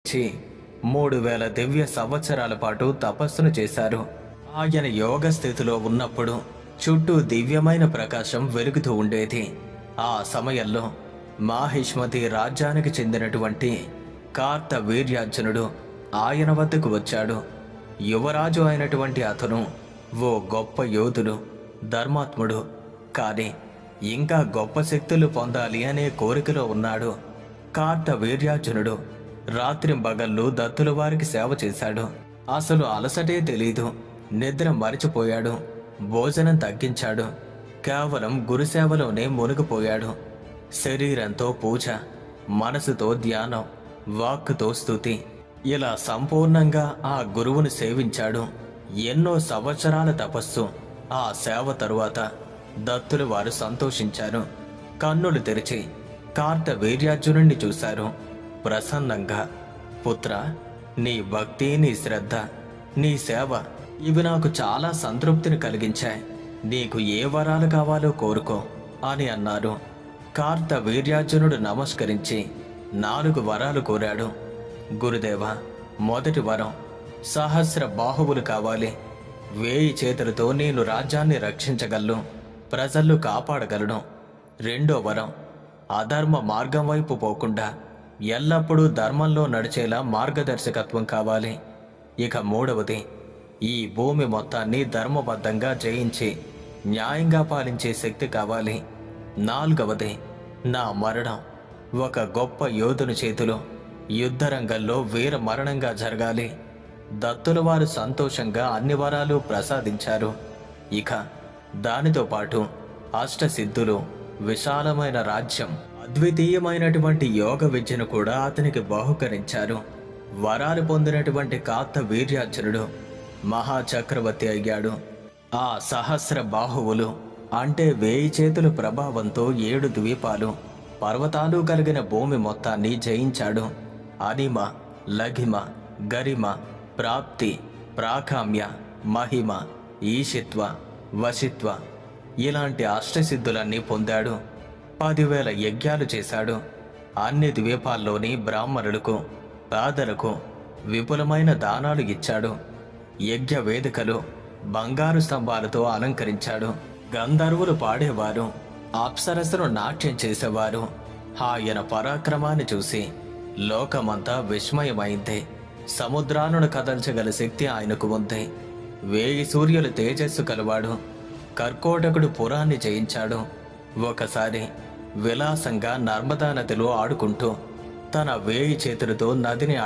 చి 3000 దివ్య సంవత్సరాల పాటు తపస్సును చేశారు. ఆయన యోగ స్థితిలో ఉన్నప్పుడు చుట్టూ దివ్యమైన ప్రకాశం వెలుగుతూ ఉండేది. ఆ సమయంలో మాహిష్మతి రాజ్యానికి చెందినటువంటి కార్తవీర్యార్జునుడు ఆయన వద్దకు వచ్చాడు. యువరాజు అయినటువంటి అతను ఓ గొప్ప యోధుడు, ధర్మాత్ముడు. కానీ ఇంకా గొప్ప శక్తులు పొందాలి అనే కోరికలో ఉన్నాడు. కార్తవీర్యార్జునుడు రాత్రింబగళ్ళు దత్తుల వారికి సేవ చేశాడు. అసలు అలసటే తెలీదు. నిద్ర మరిచిపోయాడు. భోజనం తగ్గించాడు. కేవలం గురుసేవలోనే మునిగిపోయాడు. శరీరంతో పూజ, మనసుతో ధ్యానం, వాక్కుతో స్తుతి, ఇలా సంపూర్ణంగా ఆ గురువును సేవించాడు. ఎన్నో సంవత్సరాల తపస్సు, ఆ సేవ తరువాత దత్తులు వారు సంతోషించారు. కన్నులు తెరిచి కార్తవీర్యార్జునుణ్ణి చూశారు ప్రసన్నంగా. పుత్ర, నీ భక్తి, నీ శ్రద్ధ, నీ సేవ ఇవి నాకు చాలా సంతృప్తిని కలిగించాయి. నీకు ఏ వరాలు కావాలో కోరుకో అని అన్నారు. కార్తవీర్యార్జునుడు నమస్కరించి 4 వరాలు కోరాడు. గురుదేవ, మొదటి వరం సహస్ర బాహువులు కావాలి. 1000 చేతులతో నేను రాజ్యాన్ని రక్షించగలను, ప్రజలు కాపాడగలను. రెండో వరం అధర్మ మార్గం వైపు పోకుండా ఎల్లప్పుడూ ధర్మంలో నడిచేలా మార్గదర్శకత్వం కావాలి. ఇక మూడవది ఈ భూమి మొత్తాన్ని ధర్మబద్ధంగా జయించి న్యాయంగా పాలించే శక్తి కావాలి. నాలుగవది నా మరణం ఒక గొప్ప యోధుని చేతిలో యుద్ధరంగంలో వీర మరణంగా జరగాలి. దత్తుల వారు సంతోషంగా అన్ని వరాలు ప్రసాదించారు. ఇక దానితో పాటు అష్టసిద్ధులు, విశాలమైన రాజ్యం, అద్వితీయమైనటువంటి యోగ విద్యను కూడా అతనికి బహుకరించారు. వరాలు పొందినటువంటి కార్తవీర్యార్జునుడు మహాచక్రవర్తి అయ్యాడు. ఆ సహస్ర బాహువులు అంటే 1000 చేతుల ప్రభావంతో 7 ద్వీపాలు, పర్వతాలు కలిగిన భూమి మొత్తాన్ని జయించాడు. అనిమ, లఘిమ, గరిమ, ప్రాప్తి, ప్రాకామ్య, మహిమ, ఈశిత్వ, వశిత్వ ఇలాంటి అష్టసిద్ధులన్నీ పొందాడు. 10,000 యజ్ఞాలు చేశాడు. అన్ని ద్వీపాల్లోని బ్రాహ్మణులకు, పేదలకు విపులమైన దానాలు ఇచ్చాడు. యజ్ఞ వేదికలు బంగారు స్తంభాలతో అలంకరించాడు. గంధర్వులు పాడేవారు, అప్సరసను నాట్యం చేసేవారు. ఆయన పరాక్రమాన్ని చూసి లోకమంతా విస్మయమైంది. సముద్రాలను కదల్చగల శక్తి ఆయనకు ఉంది. 1000 సూర్యులు తేజస్సు కలవాడు. కర్కోటకుడు పురాన్ని జయించాడు. ఒకసారి విలాసంగా నర్మదా నదిలో ఆడుకుంటూ తన 1000 చేతులతో నదిని